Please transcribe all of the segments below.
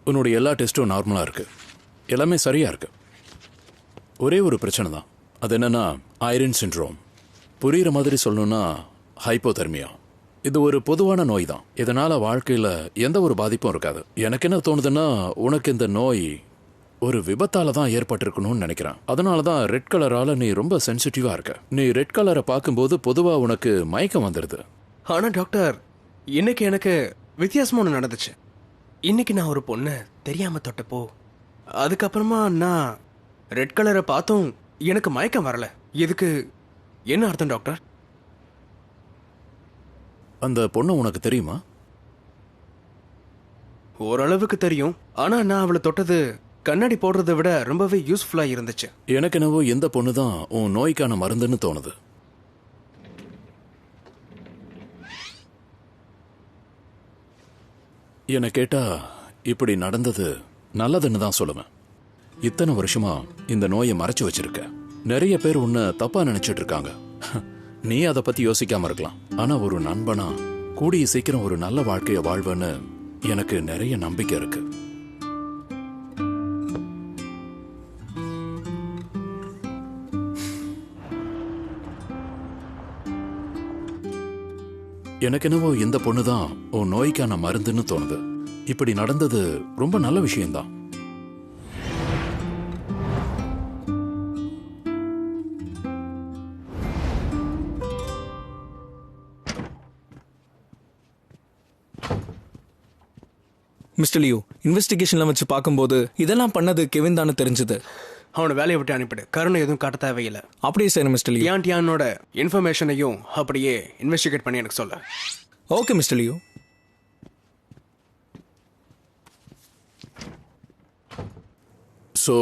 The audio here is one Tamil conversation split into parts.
உன்னுடைய எல்லா டெஸ்ட்டும் நார்மலாக இருக்கு, எல்லாமே சரியாக இருக்கு. ஒரே ஒரு பிரச்சனை தான், அது என்னன்னா ஐரன் சிண்ட்ரோம். புரிகிற மாதிரி சொல்லணும்னா ஹைப்போதெர்மியா. இது ஒரு பொதுவான நோய் தான். இதனால் வாழ்க்கையில் எந்த ஒரு பாதிப்பும் இருக்காது. எனக்கு என்ன தோணுதுன்னா, உனக்கு இந்த நோய் ஒரு விபத்தால தான் ஏற்பட்டிருக்கணும்னு நினைக்கிறேன். அதனால தான் ரெட் கலரால் நீ ரொம்ப சென்சிட்டிவாக இருக்க. நீ ரெட் கலரை பார்க்கும்போது பொதுவாக உனக்கு மயக்கம் வந்துடுது. ஆனால் டாக்டர், இன்னைக்கு எனக்கு வித்தியாசமாக ஒன்று நடந்துச்சு. இன்னைக்கு நான் ஒரு பொண்ணை தெரியாமல் தொட்டப்போ அதுக்கப்புறமா நான் ரெட் கலரை பார்த்தும் எனக்கு மயக்கம் வரல. இதுக்கு என்ன அர்த்தம் டாக்டர்? அந்த பொண்ணு உனக்கு தெரியுமா? ஓரளவுக்கு தெரியும். ஆனால் நான் அவளை தொட்டது கண்ணாடி போடுறதை விட ரொம்பவே யூஸ்ஃபுல்லாக இருந்துச்சு. எனக்கு என்னவோ இந்த பொண்ணு தான் உன் நோய்க்கான மருந்துன்னு தோணுது. என்னை கேட்டா இப்படி நடந்தது நல்லதுன்னு தான் சொல்லுவேன். இத்தனை வருஷமா இந்த நோயை மறைச்சு வச்சிருக்க. நிறைய பேர் உன்னை தப்பா நினைச்சிட்டு இருக்காங்க. நீ அதை பத்தி யோசிக்காம இருக்கலாம். ஆனா ஒரு நண்பனா கூடிய சீக்கிரம் ஒரு நல்ல வாழ்க்கைய வாழ்வேன்னு எனக்கு நிறைய நம்பிக்கை இருக்கு. எனக்கு என்னவோ இந்த பொண்ணுதான் உன் நோய்க்கான மருந்துன்னு தோணுது. இப்படி நடந்தது ரொம்ப நல்ல விஷயம்தான். மிஸ்டர் லியோ, இன்வெஸ்டிகேஷன்ல வச்சு பார்க்கும்போது இதெல்லாம் பண்ணது கெவின் தானே தெரிஞ்சது. அவனை வேலையை விட்டு அனுப்பிடு. கருணை எதுவும் காட்ட தேவையில்லை. அப்படியே சரி மிஸ்டர் லியோ. டியானோட இன்ஃபர்மேஷனையும் அப்படியே இன்வெஸ்டிகேட் பண்ணி எனக்கு சொல்ல. Okay mister Leo. ஸோ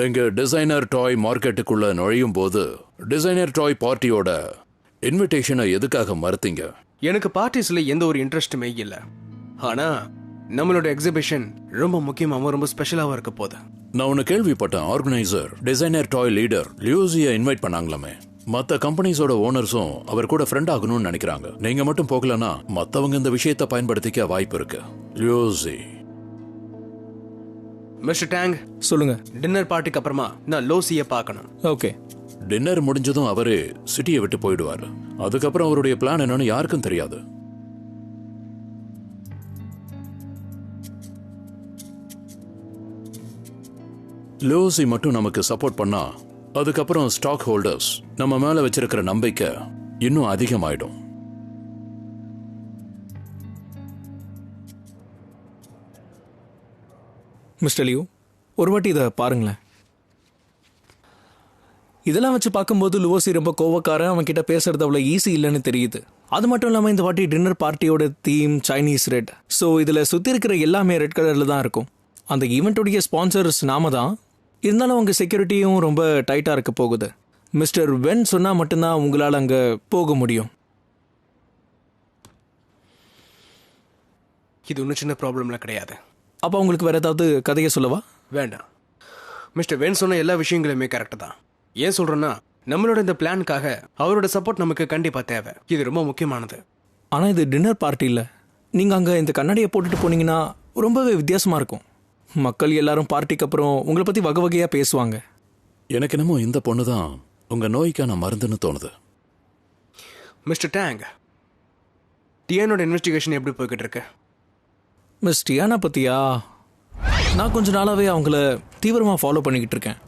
நீங்க டிசைனர் டாய் மார்க்கெட்டுக்குள்ள நுழையும் போது டிசைனர் டாய் பார்ட்டியோட இன்விடேஷனை எதுக்காக மறுத்தீங்க? எனக்கு பார்ட்டிஸ்ல எந்த ஒரு இன்ட்ரெஸ்ட்டுமே இல்லை. ஆனா நம்மளோட எக்ஸிபிஷன் ரொம்ப முக்கியமாகவும் ரொம்ப ஸ்பெஷலாகவும் இருக்க போகுது. நான் ஒன்று கேள்விப்பட்டேன். ஆர்கனைசர் டிசைனர் டாய் லீடர் லியூசியை இன்வைட் பண்ணாங்களாமே. மற்ற கம்பெனிஸோட ஓனர்ஸும் அவர் கூட ஃப்ரெண்ட் ஆகணும்னு நினைக்கிறாங்க. நீங்க மட்டும் போகலன்னா மற்றவங்க இந்த விஷயத்தை பயன்படுத்திக்க வாய்ப்பு இருக்கு. லியூசி. மிஸ்டர் டேங், சொல்லுங்க. டின்னர் பார்ட்டிக்கு அப்புறமா நான் லோசியை பார்க்கணும். ஓகே. டின்னர் முடிஞ்சதும் அவரு சிட்டியை விட்டு போயிடுவாரு. அதுக்கப்புறம் அவருடைய பிளான் என்னன்னு யாருக்கும் தெரியாது. லூசி மட்டும் நமக்கு சப்போர்ட் பண்ணா அதுக்கப்புறம் ஸ்டாக் ஹோல்டர்ஸ் நம்ம மேல வச்சிருக்கிற நம்பிக்கை இன்னும் அதிகமாயிடும். மிஸ்டர் லியோ, ஒரு வாட்டி இதை பாருங்களேன். இதெல்லாம் வச்சு பார்க்கும்போது லூசி ரொம்ப கோவக்காரன். அவன் கிட்ட பேசுறது அவ்வளோ ஈஸி இல்லைன்னு தெரியுது. அது மட்டும் இல்லாமல் இந்த வாட்டி டின்னர் பார்ட்டியோட தீம் சைனீஸ் ரெட். ஸோ இதில் சுற்றி இருக்கிற எல்லாமே ரெட் கலரில் தான் இருக்கும். அந்த ஈவெண்ட்டுடைய ஸ்பான்சர்ஸ் நாம தான். இருந்தாலும் அவங்க செக்யூரிட்டியும் ரொம்ப டைட்டாக இருக்க போகுது. மிஸ்டர் வென் சொன்னால் மட்டும்தான் உங்களால் அங்கே போக முடியும். இது ஒன்றும் சின்ன ப்ராப்ளம்லாம் கிடையாது. அப்போ உங்களுக்கு வேற ஏதாவது கதையை சொல்லவா? வேண்டாம். மிஸ்டர் வென் சொன்ன எல்லா விஷயங்களுமே கரெக்டு தான். ஏன் சொல்கிறேன்னா, நம்மளோட இந்த பிளானுக்காக அவரோட சப்போர்ட் நமக்கு கண்டிப்பாக தேவை. இது ரொம்ப முக்கியமானது. ஆனால் இது டின்னர் பார்ட்டி இல்லை. நீங்கள் அங்கே இந்த கண்ணாடியை போட்டுட்டு போனீங்கன்னா ரொம்பவே வித்தியாசமாக இருக்கும். மக்கள் எல்லாரும் பார்ட்டிக்கு அப்புறம் உங்களை பற்றி வகை வகையாக பேசுவாங்க. எனக்கு என்னமோ இந்த பொண்ணு தான் உங்கள் நோய்க்கான மருந்துன்னு தோணுது. மிஸ்டர் டேங், டியானோட இன்வெஸ்டிகேஷன் எப்படி போய்கிட்டு இருக்கு? மிஸ் டியானா பற்றியா? நான் கொஞ்ச நாளாகவே அவங்கள தீவிரமாக ஃபாலோ பண்ணிக்கிட்டு இருக்கேன்.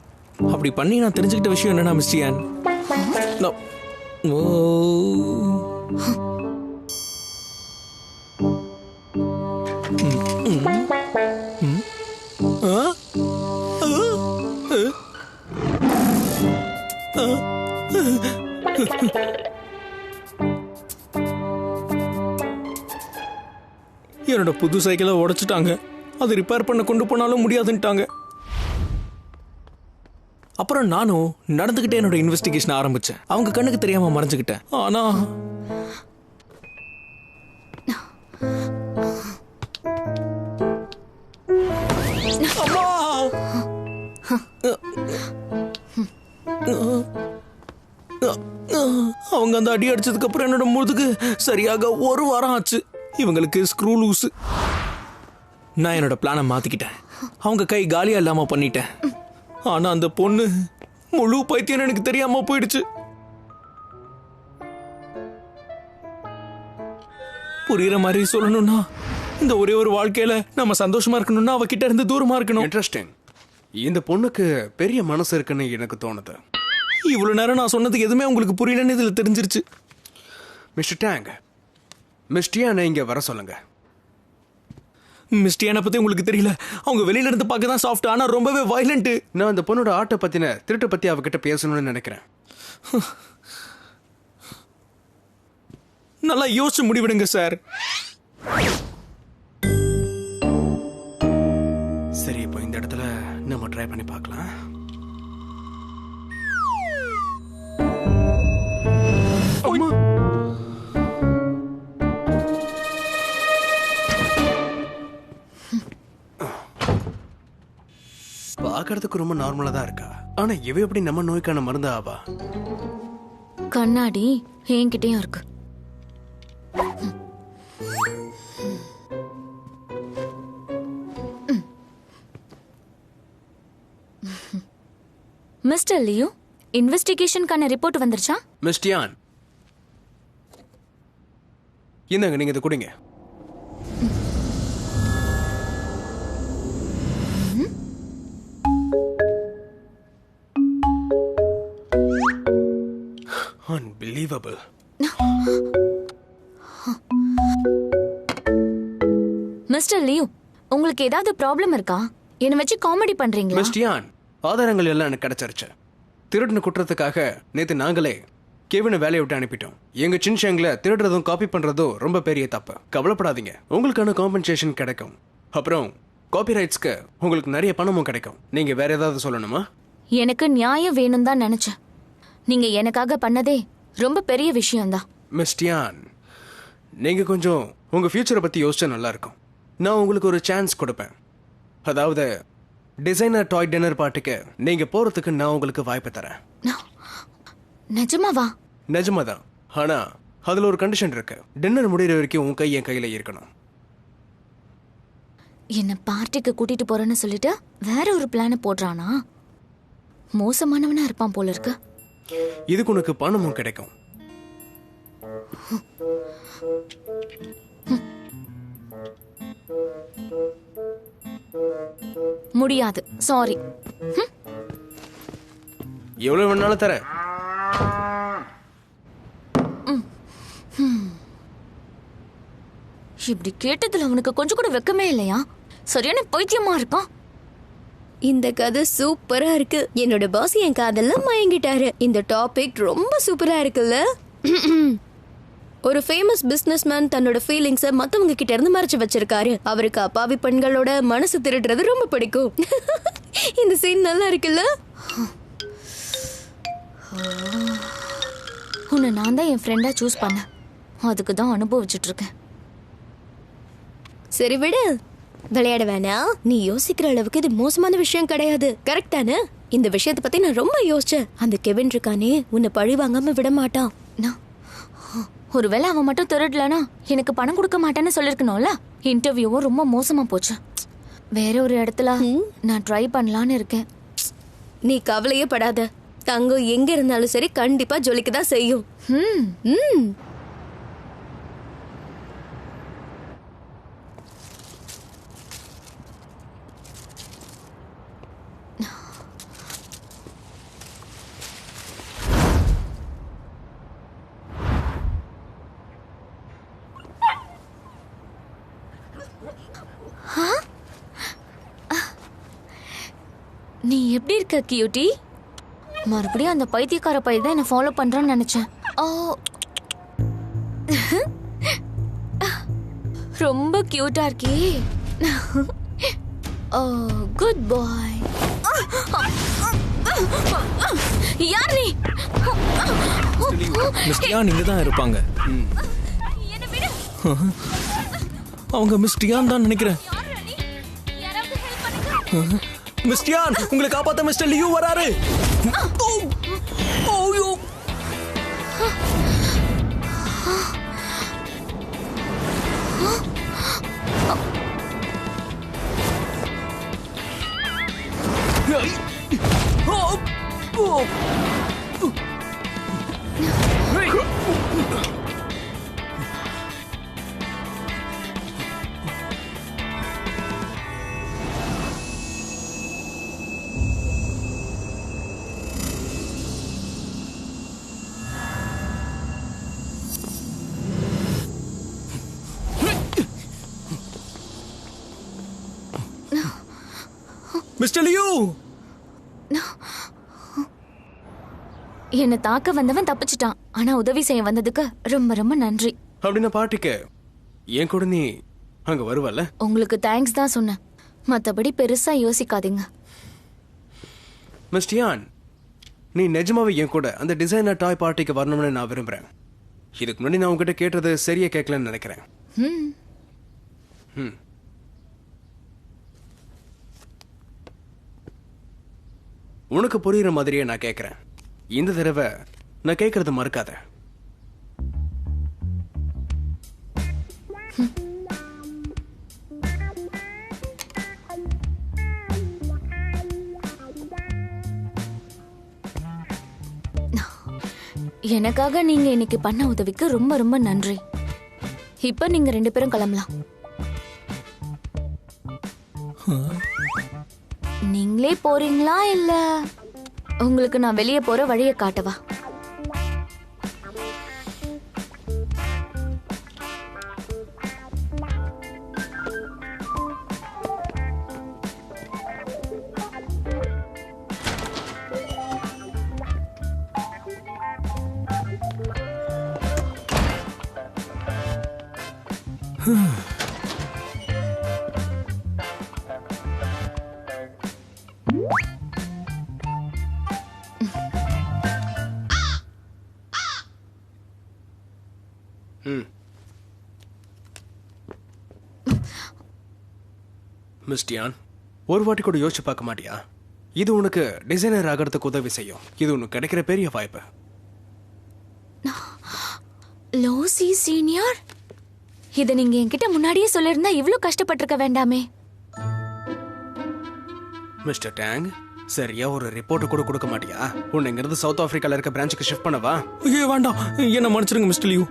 அப்படி பண்ணி நான் தெரிஞ்சுக்கிட்ட விஷயம் என்னன்னா, மிஸ் டியான் என்னோட புது சைக்கிளை உடைச்சிட்டாங்க. அது ரிப்பேர் பண்ண கொண்டு போனாலும் முடியாதுன்ட்டாங்க. அப்புறம் நானும் நடந்துகிட்டே என்னோட இன்வெஸ்டிகேஷன் ஆரம்பிச்சேன். அவங்க கண்ணுக்கு தெரியாம மறைஞ்சுக்கிட்டேன். ஆனா அவங்க அந்த அடி அடிச்சதுக்கு அப்புறம் என்னோட முதுகு சரியாக 1 வாரம் ஆச்சு. இவங்களுக்கு ஸ்க்ரூ லூஸ். நான் என்னோட பிளானை மாத்திக்கிட்டேன். அவங்க கை காலியா இல்லாம பண்ணிட்டேன். ஆனா அந்த பொண்ணு முழு பைத்தியம் எனக்கு தெரியாம போயிடுச்சு. புரியுற மாதிரி சொல்லணும்னா இந்த ஒரே ஒரு வாழ்க்கையில நம்ம சந்தோஷமா இருக்கணும்னா அவகிட்ட இருந்து தூரமா இருக்கணும். இன்ட்ரெஸ்டிங். இந்த பொண்ணுக்கு பெரிய மனசு இருக்குன்னு எனக்கு தோணுது. இவ்வளவு நேரம் நான் சொன்னதுக்கு எதுவுமே உங்களுக்கு புரியலன்னு இதுல தெரிஞ்சிருச்சு. மிஸ்டர் டேங், மிஸ் டியானை இங்க வர சொல்லுங்க. மிஸ் டியானை பத்தி உங்களுக்கு தெரியல. அவங்க வெளியில இருந்து பார்க்க தான் சாஃப்ட், ஆனா ரொம்பவே வயலண்ட். நான் அந்த பொண்ணோட ஆட்டை பத்தின திருட்டை பத்தி அவகிட்ட பேசணும்னு நினைக்கிறேன். நல்லா யோசிச்சு முடிவிடுங்க சார். சரி, இப்போ இந்த இடத்துல நம்ம ட்ரை பண்ணி பார்க்கலாம். அம்மா. பார்க்கறதுக்கு ரொம்ப நார்மலா தான் இருக்கா. ஆனா இவ எப்படி நம்ம நோய்க்கான மருந்து ஆவா? கண்ணாடி என்கிட்டயும் இருக்கு. மிஸ்டர் லியோ, இன்வெஸ்டிகேஷனுக்கான ரிப்போர்ட் வந்துருச்சா? மிஸ் டியான், இந்தாங்க, நீங்க இதை குடிங்க. Unbelievable. மிஸ்டர் லியோ, உங்களுக்கு ஏதாவது ப்ராப்ளம் இருக்கா? என்ன வச்சு காமெடி பண்றீங்களா? மிஸ் டியான், ஆதாரங்கள் எல்லாம் எனக்கு கிடைச்சிருச்சு. திருடின குற்றத்துக்காக நேத்து நாங்களே கெவினை வேலையை விட்டு அனுப்பிட்டோம். எங்க சின்ஷாங்ல திருடுறதும் காப்பி பண்றதும் ரொம்ப பெரிய தப்பு. கவலைப்படாதீங்க, உங்களுக்கான காம்பன்சேஷன் கிடைக்கும். அப்புறம் காப்பிரைட்ஸ்க்கு உங்களுக்கு நிறைய பணமும் கிடைக்கும். நீங்க வேற ஏதாவது சொல்லணுமா? எனக்கு நியாயம் வேணும் தான் நினைச்சேன். நீங்க எனக்காக பண்ணதே ரொம்ப பெரிய விஷயம்தான். மிஸ் டியான், நீங்க கொஞ்சம் உங்க ஃபியூச்சரை பத்தி யோசிச்சா நல்லா இருக்கும். நான் உங்களுக்கு ஒரு சான்ஸ் கொடுப்பேன். அதாவது டிசைனர் டாய் டின்னர் பார்ட்டிக்கு நீங்க போறதுக்கு நான் உங்களுக்கு வாய்ப்பு தரேன். நிஜமாவா? நிஜமாதான். ஆனா அதுல ஒரு கண்டிஷன் இருக்கு. டின்னர் முடிகிற வரைக்கும் உன் கை என் கையில இருக்கணும். என்ன பார்ட்டிக்கு கூட்டிட்டு போறேன்னு சொல்லிட்டு வேற ஒரு பிளான போடுறானா? மோசமானவனா இருப்பான் போல இருக்கு. இதுக்கு உனக்கு பணமும் கிடைக்கும். முடியாது, சாரி. எவ்வளவு வேணாலும் தரேன். இப்படி கேட்டதுல அவனுக்கு கொஞ்சம் கூட வெக்கமே இல்லையா? சரியான பைத்தியமா இருக்கான். இந்த கதை சூப்பரா இருக்கு. என்னோட பாஸ் என் காதல்ல மயங்கிட்டாரு. இந்த டாபிக் ரொம்ப சூப்பரா இருக்குல்ல? ஒரு ஃபேமஸ் பிசினஸ்மேன் தன்னோட ஃபீலிங்ஸை மத்தவங்க கிட்ட இருந்து மறைச்சு வச்சிருக்காரு. அவருக்கு அப்பாவி பெண்களோட மனசு திருடுறது ரொம்ப பிடிக்கும். இந்த சீன் நல்லா இருக்குல்ல? உன்னை நான் தான் என் ஃப்ரெண்டா சூஸ் பண்ணேன். அதுக்கு தான் அனுபவிச்சுட்டு இருக்கேன். சரி விடு, விளையாட வேணாம். நீ யோசிக்கிற அளவுக்கு இது மோசமான விஷயம் கிடையாது. கரெக்ட் தானே? இந்த விஷயத்தை பத்தி நான் ரொம்ப யோசிச்சேன். அந்த கெவின் இருக்கானே, உன்னை பழி வாங்காம விட மாட்டான். ஒருவேளை அவன் மட்டும் திருடலனா எனக்கு பணம் கொடுக்க மாட்டேன்னு சொல்லிருக்கணும்ல. இன்டர்வியூவும் ரொம்ப மோசமா போச்சு. வேற ஒரு இடத்துல நான் ட்ரை பண்ணலான்னு இருக்கேன். நீ கவலையே படாத. தங்கம் எங்க இருந்தாலும் சரி கண்டிப்பா ஜொலிக்கதான் செய்யும். நீ எப்படி இருக்க கியூட்டி? மறுபடியும் அந்த பைத்தியக்கார பையன் தான் என்ன ஃபாலோ பண்றான்னு நினைச்சேன். ரொம்ப கியூட்டா இருக்கே. குட் பாய். யார் நீ? மிஸ் டியான் இங்க தான் இருப்பாங்க. அவங்க மிஸ் டியான் தான் நினைக்கிறேன். மிஸ் டியான், உங்களை காப்பாத்த மிஸ்டர் லியூ வராரு. மிஸ்டர் லியூ, என்னை தாக்க வந்தவன் தப்பிச்சிட்டான். ஆனா உதவி செய்ய வந்ததுக்கு ரொம்ப ரொம்ப நன்றி. அப்படின்னா பார்ட்டிக்கு என் கூட நீ அங்க வருவல்ல? உங்களுக்கு தேங்க்ஸ் தான் சொன்னேன், மத்தபடி பெருசா யோசிக்காதீங்க. மிஸ் டியான், நீ நிஜமாவே என் கூட அந்த டிசைனர் டாய் பார்ட்டிக்கு வரணும்னு நான் விரும்புறேன். இதுக்கு முன்னாடி நான் உங்ககிட்ட கேட்டது சரியா கேட்கலன்னு நினைக்கிறேன். உனக்கு புரியுற மாதிரியே நான் கேட்கறேன். இந்த தடவை நான் கேட்கறது மறுக்காத. எனக்காக நீங்க இன்னைக்கு பண்ண உதவிக்கு ரொம்ப ரொம்ப நன்றி. இப்ப நீங்க 2 பேரும் கிளம்பலாம். நீங்களே போறீங்களா இல்ல உங்களுக்கு நான் வெளியே போற வழியை காட்டவா? மிஸ் டியான், ஒரு வாட்டி கூட யோசிச்சு பார்க்க மாட்டியா? இது உனக்கு டிசைனர் ஆகிறதுக்கு உதவி செய்யும். இது உனக்கு கிடைக்கிற பெரிய வாய்ப்பு. லோசி சீனியர், இத நீங்க என்கிட்ட முன்னாடியே சொல்லிருந்தா இவ்ளோ கஷ்டப்பட்டிருக்க வேண்டாமே. மிஸ்டர் டேங், சரியா ஒரு ரிப்போர்ட் கூட கொடுக்க மாட்டியா? உன்னை இங்கிருந்து சவுத் ஆப்பிரிக்கால இருக்க பிரான்ச்சுக்கு ஷிஃப்ட் பண்ணவா? ஐயோ வேண்டாம், என்ன மன்னிச்சிருங்க மிஸ்டர் லியூ.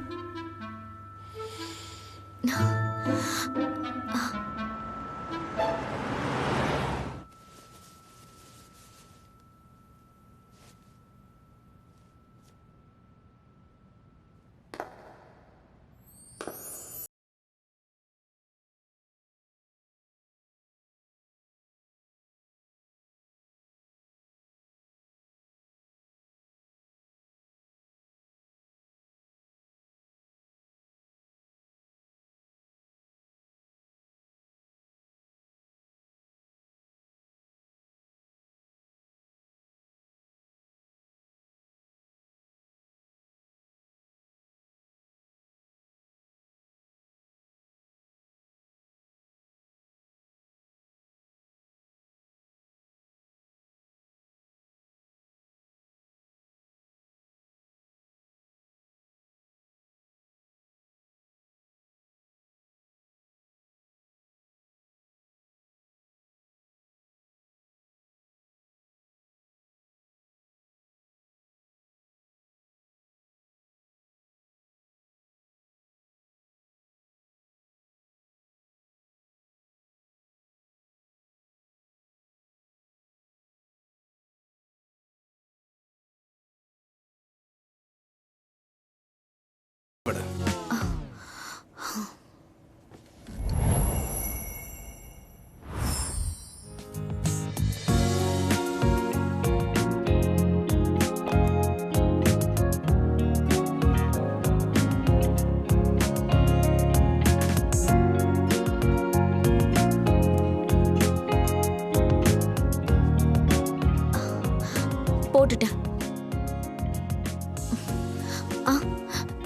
போட்டுட்டேன்.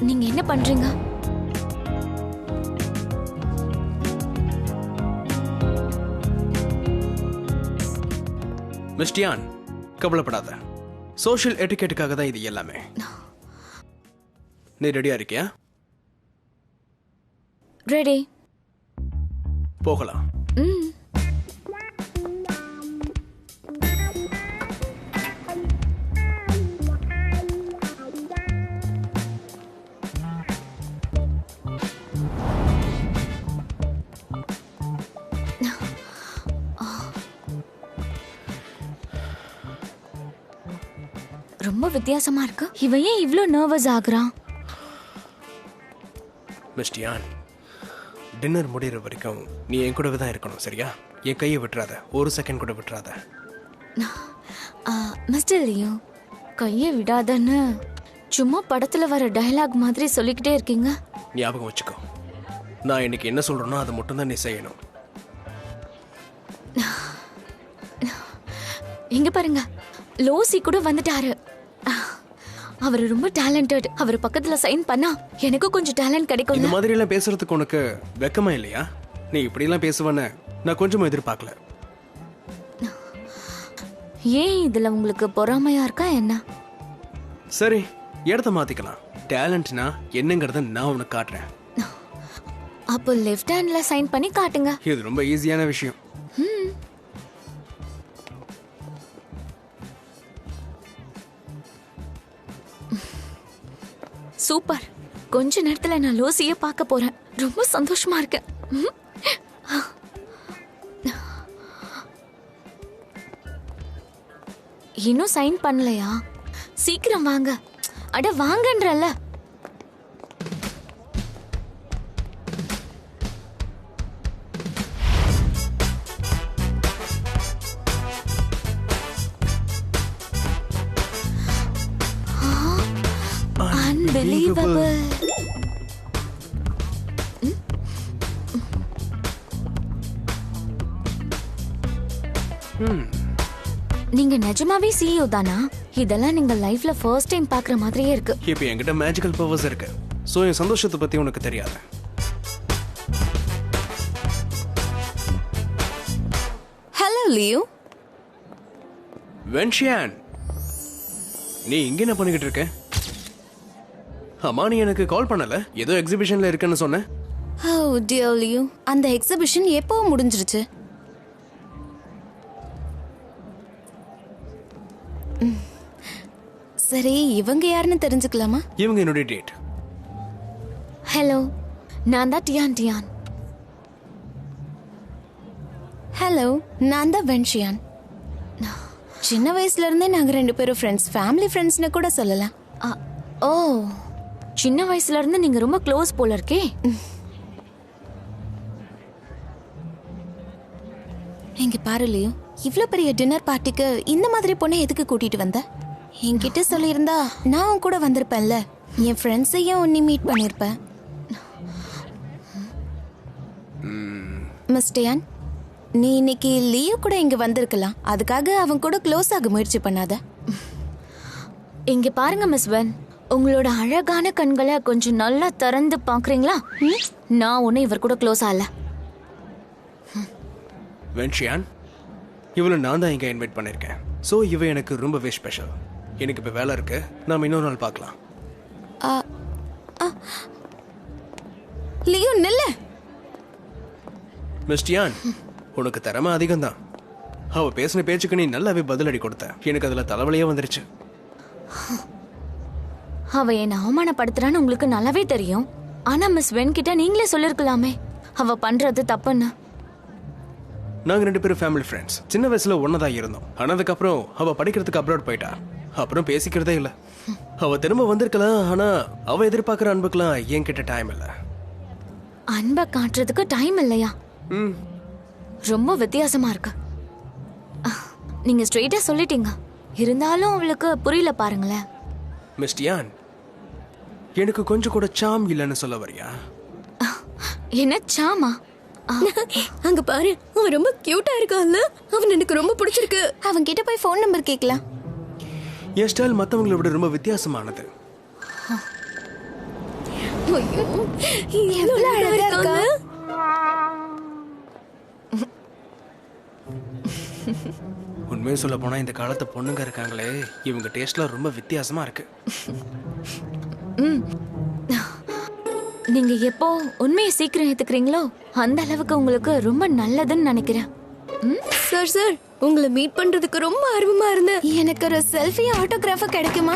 நீங்க என்ன பண்றீங்க? மிஸ் டியான், கவலைப்படாத. சோஷியல் எட்டிகெட்டுக்காக தான் இது எல்லாமே. நீ ரெடியா இருக்கியா? ரெடி. போகலாம். ரொம்ப வித்தியாசமா இருக்கு. இவன் ஏன் இவ்ளோ நர்வஸ் ஆகுறான்? மிஸ்டியான், டின்னர் முடிகிற வரைக்கும் நீ என் கூடவே தான் இருக்கணும், சரியா? என் கையை விட்டுறாத, ஒரு செகண்ட் கூட விட்டுறாத. மிஸ்டர் லியோ, கையை விடாதன்னு சும்மா படத்துல வர டயலாக் மாதிரி சொல்லிக்கிட்டே இருக்கீங்க. ஞாபகம் வச்சுக்கோ, நான் இன்னைக்கு என்ன சொல்றேனோ அதை மட்டும் தான் நீ செய்யணும். இங்க பாருங்க, லோசி கூட வந்துட்டாரு. அவர் ரொம்ப டேலண்டட். அவர் பக்கத்துல சைன் பண்ணா எனக்கு கொஞ்சம் டேலண்ட் இந்த கிடைக்கும். மாதிரி எல்லாம் பேசுறதுக்கு உனக்கு வெக்கமா இல்லையா? நீ இப்படி எல்லாம் பேசுவன்னு நான் கொஞ்சமும் எதிர்பார்க்கல. ஏன் இதுல உங்களுக்கு பொறாமையா இருக்கா என்ன? சரி, இடத்த மாத்திக்கலாம். டேலண்ட்னா என்னங்கறத நான் உனக்கு காட்டுறேன். அப்போ லெஃப்ட் ஹேண்ட்ல சைன் பண்ணி காட்டுங்க. இது ரொம்ப ஈஸியான விஷயம். சூப்பர். கொஞ்ச நேரத்துல நான் லோசியை பார்க்க போறேன். ரொம்ப சந்தோஷமா இருக்கேன். இன்னும் சைன் பண்ணலையா? சீக்கிரம் வாங்க. அட வாங்கன்றல. Unbelievable. நீங்க நிஜமாவே சிஇஓ தானா? இதெல்லாம் நீங்க லைஃப்ல ஃபர்ஸ்ட் டைம் பார்க்குற மாதிரியே இருக்கு. இப்போ என்கிட்ட மேஜிக்கல் பவர்ஸ் இருக்கு. ஸோ என் சந்தோஷத்தை பத்தி உனக்கு தெரியாது. Hello Leo. வென்ஷியான், நீ இங்க என்ன பண்ணிக்கிட்டு இருக்க? அம்மா, நீ எனக்கு கால் பண்ணல. ஏதோ எக்ஸிபிஷன்ல இருக்கேன்னு சொன்ன. ஓ டியர் லியோ, அந்த எக்ஸிபிஷன் எப்போ முடிஞ்சிருச்சு? சரி, இவங்க யாருன்னு தெரிஞ்சுக்கலாமா? இவங்க என்னுடைய டேட். ஹலோ, நான் தான் டியான். ஹலோ, நான் தான் வென்ஷியான். சின்ன வயசுல இருந்தே நாங்க 2 பேரும் ஃப்ரெண்ட்ஸ், ஃபேமிலி ஃப்ரெண்ட்ஸ்னு கூட சொல்லலாம். ஓ, சின்ன வயசுல இருந்து நீங்க ரொம்ப க்ளோஸ் போல இருக்கே. இங்க பாரு லியோ, இவ்ளோ பெரிய டின்னர் பார்ட்டிக்கு இந்த மாதிரி பொண்ணை எதுக்கு கூட்டிட்டு வந்த? என்கிட்ட சொல்லியிருந்தா நான் உன் கூட வந்திருப்பேன்ல. என் ஃப்ரெண்ட்ஸையும் நீ மீட் பண்ணிருப்ப. மிஸ்டியான், நீ இன்னைக்கு லியோ கூட இங்க வந்திருக்கலாம். அதுக்காக அவன் கூட க்ளோஸ் ஆக முயற்சி பண்ணாத. இங்க பாருங்க மிஸ் வென், உங்களோட அழகான கண்களை கொஞ்சம் நல்லா திறந்து பாக்குறீங்களா? நான் ஒன்னும் இவர் கூட க்ளோஸ் ஆகல. வென்ஷியான், இவளை நான் தான் இங்க இன்வைட் பண்ணிருக்கேன். ஸோ இவ எனக்கு ரொம்பவே ஸ்பெஷல். எனக்கு இப்போ வேலை இருக்கு, நாம இன்னொரு நாள் பார்க்கலாம். லியோ நில்ல. மிஸ்டியான், உனக்கு திறமை அதிகம் தான். அவ பேசின பேச்சுக்கு நீ நல்லாவே பதிலடி கொடுத்த. எனக்கு அதுல தலைவலியே வந்துருச்சு. அவ என்ன அவமானப்படுத்துறான்னு உங்களுக்கு நல்லாவே தெரியும். ஆனா மிஸ் வென் கிட்ட நீங்களே சொல்லிருக்கலாமே அவ பண்றது தப்புன்னு. நாங்க 2 பேரும் ஃபேமிலி ஃப்ரெண்ட்ஸ். சின்ன வயசுல ஒன்னதான் இருந்தோம். ஆனா அதுக்கப்புறம் அவ படிக்கிறதுக்கு அப்ராட் போயிட்டா. அப்புறம் பேசிக்கிறதே இல்ல. அவ திரும்ப வந்திருக்கலாம், ஆனா அவ எதிர்பார்க்கிற அன்புக்கெல்லாம் என்கிட்ட டைம் இல்ல. அன்பை காட்டுறதுக்கு டைம் இல்லையா? ரொம்ப வித்தியாசமா இருக்கு. நீங்க ஸ்ட்ரெயிட்டா சொல்லிட்டீங்க, இருந்தாலும் அவளுக்கு புரியல பாருங்களேன். மிஸ்டியான், எனக்கு கொஞ்சம் கூட சாம் இல்லைன்னு சொல்ல வரியா? என்ன சாமா? அங்க பாரு, அவன் ரொம்ப கியூட்டா இருக்கான்ல. அவன் எனக்கு ரொம்ப பிடிச்சிருக்கு. அவன் கிட்ட போய் ஃபோன் நம்பர் கேட்கலாம். என் ஸ்டைல் மற்றவங்களை விட ரொம்ப வித்தியாசமானது. ஐயோ, எவ்வளவு அழகா இருக்கா. உண்மையை சொல்ல போனா இந்த காலத்து பொண்ணுங்க இருக்காங்களே, இவங்க டேஸ்ட்லாம் ரொம்ப வித்தியாசமா இருக்கு. நீங்க எப்போ உண்மையை சீக்கிரம் ஏத்துக்கிறீங்களோ அந்த அளவுக்கு உங்களுக்கு ரொம்ப நல்லதுன்னு நினைக்கிறேன். சார், உங்களை மீட் பண்றதுக்கு ரொம்ப ஆர்வமா இருந்தேன். எனக்கு ஒரு செல்ஃபி ஆட்டோகிராஃபா கிடைக்குமா?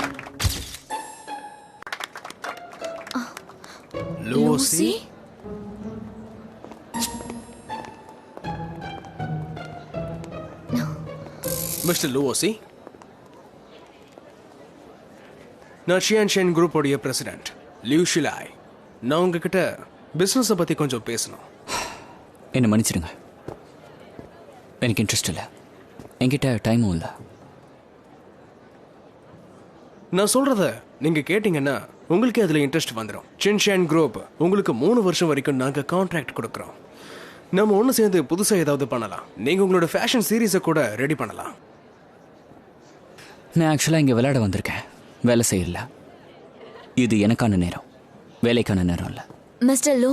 லூசி, மிஸ்டர் லூசி, நான் ஷியான் ஷென் குரூப்போடைய பிரசிடென்ட் லியூ ஷிலாய். நான் உங்ககிட்ட பிஸ்னஸை பற்றி கொஞ்சம் பேசணும். என்னை மன்னிச்சிடுங்க, எனக்கு இன்ட்ரெஸ்ட் இல்லை, என்கிட்ட டைமும் இல்லை. நான் சொல்கிறத நீங்கள் கேட்டிங்கன்னா உங்களுக்கே அதில் இன்ட்ரெஸ்ட் வந்துடும். ஷின் குரூப் உங்களுக்கு 3 வருஷம் வரைக்கும் நாங்கள் கான்ட்ராக்ட் கொடுக்குறோம். நம்ம ஒன்று சேர்ந்து புதுசாக ஏதாவது பண்ணலாம். நீங்கள் உங்களோட ஃபேஷன் சீரீஸை கூட ரெடி பண்ணலாம். நான் ஆக்சுவலாக இங்கே விளையாட வந்திருக்கேன், வேலை செய்யல. இது எனக்கான நேரம், வேலைக்கான நேரம் இல்லை. மிஸ்டர் லூ,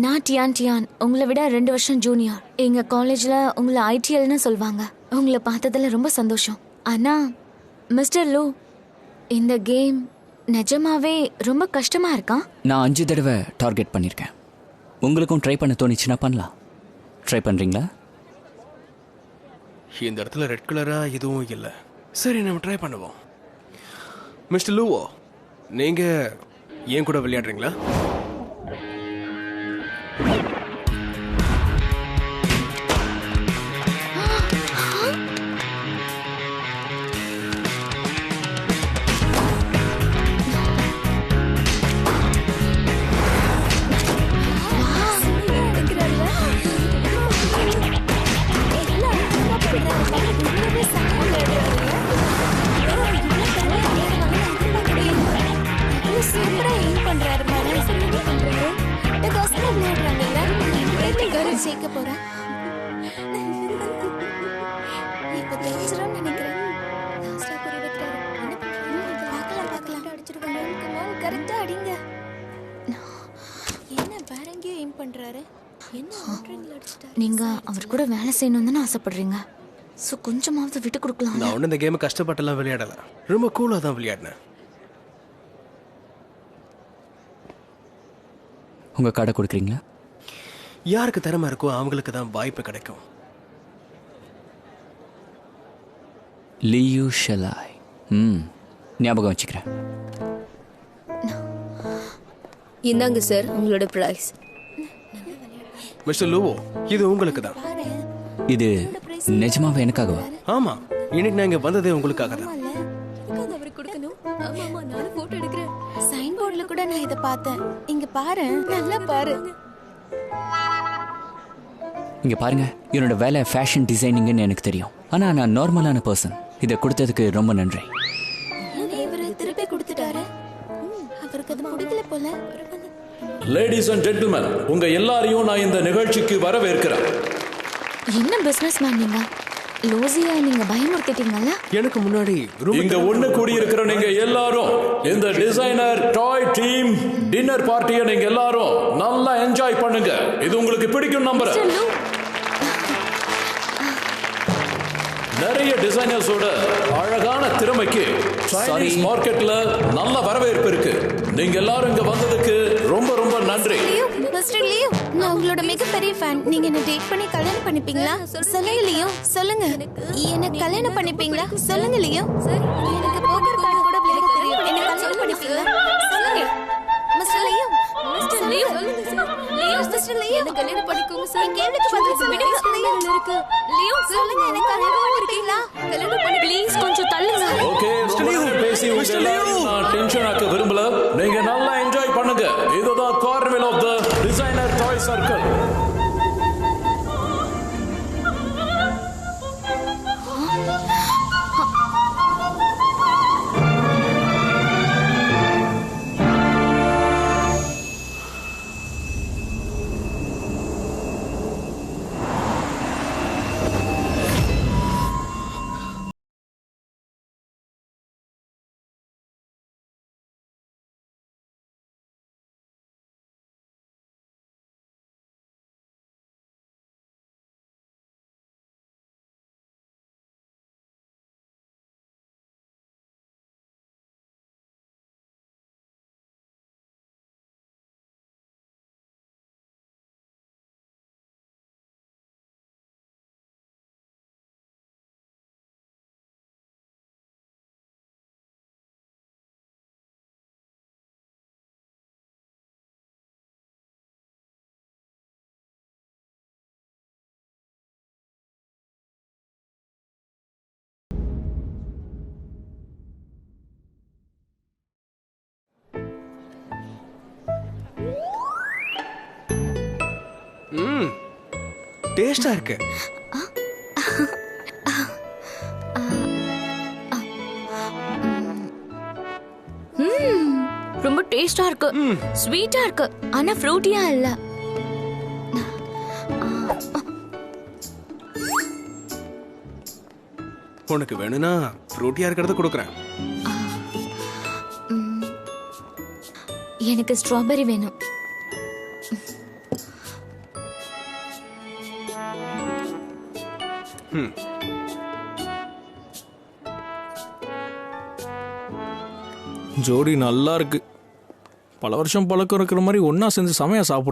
நான் டியான் உங்களை விட 2 வருஷம் ஜூனியர். எங்க காலேஜ்ல உங்களை ஐடிஎல்னு சொல்வாங்க. உங்களை பார்த்ததுல ரொம்ப சந்தோஷம். ஆனா மிஸ்டர் லூ, இந்த கேம் நிஜமாவே ரொம்ப கஷ்டமா இருக்கா? நான் 5 தடவை டார்கெட் பண்ணியிருக்கேன். உங்களுக்கும் ட்ரை பண்ண தோணிச்சுன்னா பண்ணலாம். ட்ரை பண்ணுறீங்களா? இந்த இடத்துல ரெட் கலராக எதுவும் இல்லை. சரி, நம்ம ட்ரை பண்ணுவோம். மிஸ்டர் லூவோ, நீங்கள் ஏன் கூட விளையாடுறீங்களா? சேர்க்க போறேன். இப்ப தெரிஞ்சிடும் நினைக்கிறேன். பார்க்கலாம் அடிச்சிருவாங்க. கரெக்டா அடிங்க. என்ன வேற எங்கேயோ எய்ம் பண்றாரு? என்ன அவுட்ரிங்ல அடிச்சிட்டாரு? நீங்க அவர் கூட வேலை செய்யணும்னு ஆசைப்படுறீங்க. ஸோ கொஞ்சமாவது விட்டு கொடுக்கலாம். நான் ஒன்றும் இந்த கேமை கஷ்டப்பட்டெல்லாம் விளையாடல, ரொம்ப கூலாக தான் விளையாடினேன். உங்கள் கடை கொடுக்குறீங்களா? யாருக்கு திறமை இருக்கோ அவங்களுக்கு தான் வாய்ப்பு கிடைக்கும். லியூ ஷெலாய். ஞாபகம் வச்சுக்கிறேன். இந்தாங்க சார் உங்களோட பிரைஸ். மிஸ்டர் லூவோ, இது உங்களுக்கு தான். இது நிஜமாவே எனக்காகவா? ஆமா, இன்னைக்கு நான் இங்க வந்ததே உங்களுக்காக தான். அவருக்கு கொடுக்கணும். ஆமா நானும் போட்டோ எடுக்கிறேன். சைன் போர்டுல கூட நான் இதை பார்த்தேன். இங்க பாரு, நல்லா பாரு. இங்கே பாருங்க, என்னோட வேலை ஃபேஷன் டிசைனிங்னு எனக்கு தெரியும். ஆனால் நான் நார்மலான பர்சன். இதை கொடுத்ததுக்கு ரொம்ப நன்றி. இவரு திருப்பி கொடுத்துட்டாரு. அவருக்கு அது பிடிக்கல போல. லேடிஸ் அண்ட் ஜென்டில்மேன், உங்க எல்லாரையும் நான் இந்த நிகழ்ச்சிக்கு வரவேற்கிறேன். என்ன பிசினஸ் மேன் நீங்க? லூசியா நீங்க பயமுறுத்திட்டீங்கல்ல? எனக்கு முன்னாடி இங்க ஒண்ணு கூடி இருக்கிற நீங்க எல்லாரும் இந்த டிசைனர் டாய் டீம் டின்னர் பார்ட்டியை நீங்க எல்லாரும் நல்லா என்ஜாய் பண்ணுங்க. இது உங்களுக்கு பிடிக்கும் நம்புறேன். நிறைய டிசைனர்ஸோட அழகான திறமைக்கு சைனீஸ் மார்க்கெட்ல நல்ல வரவேற்பு இருக்கு. நீங்க எல்லாரும் இங்க வந்ததுக்கு ரொம்ப ரொம்ப நன்றி. மிஸ்டர் லியோ, நான் உங்களோட மிகப்பெரிய ஃபேன். நீங்க என்ன டேட் பண்ணி கல்யாணம் பண்ணிப்பீங்களா? சொல்லுங்க லியோ, சொல்லுங்க. என்ன கல்யாணம் பண்ணிப்பீங்களா? சொல்லுங்க லியோ. எனக்கு போக்கர் கார்டு கூட விளையாட தெரியும். என்ன கல்யாணம் பண்ணிப்பீங்களா? சொல்லுங்க மிஸ்டர் லியோ. மிஸ்டர் லியோ, சொல்லுங்க சார். லியோ, மிஸ்டர் லியோ, என்ன கல்யாணம் பண்ணிக்கோங்க சார். என் கேள்விக்கு பதில் சொல்லுங்க. மிஸ்டர் லியோ இருக்கு. லியோ, சொல்லுங்க, என்ன கல்யாணம் பண்ணிப்பீங்களா? கல்யாணம் பண்ணி ப்ளீஸ் கொஞ்சம் தள்ளுங்க. ஓகே, பேசி உங்க எல்லாரையும் நான் டென்ஷன் ஆக்க விரும்பல. நீங்க நல்லா என்ஜாய் பண்ணுங்க. இதுதான் carnival of the designer toy circle. ம் டேஸ்டா இருக்கு. ரொம்ப டேஸ்டா இருக்கு, ஸ்வீட்டா இருக்கு, ஆனா ஃப்ரூட்டியா இல்ல. உனக்கு வேணும்னா ஃப்ரூட்டியா இருக்கிறத கொடுக்குறேன். எனக்கு ஸ்ட்ராபெரி வேணும். ஜோடி நல்லா இருக்கு. பல வருஷம் பழக்கம் இருக்கிற மாதிரி ஒண்ணா சேர்ந்து சமையா சாப்பிடும்.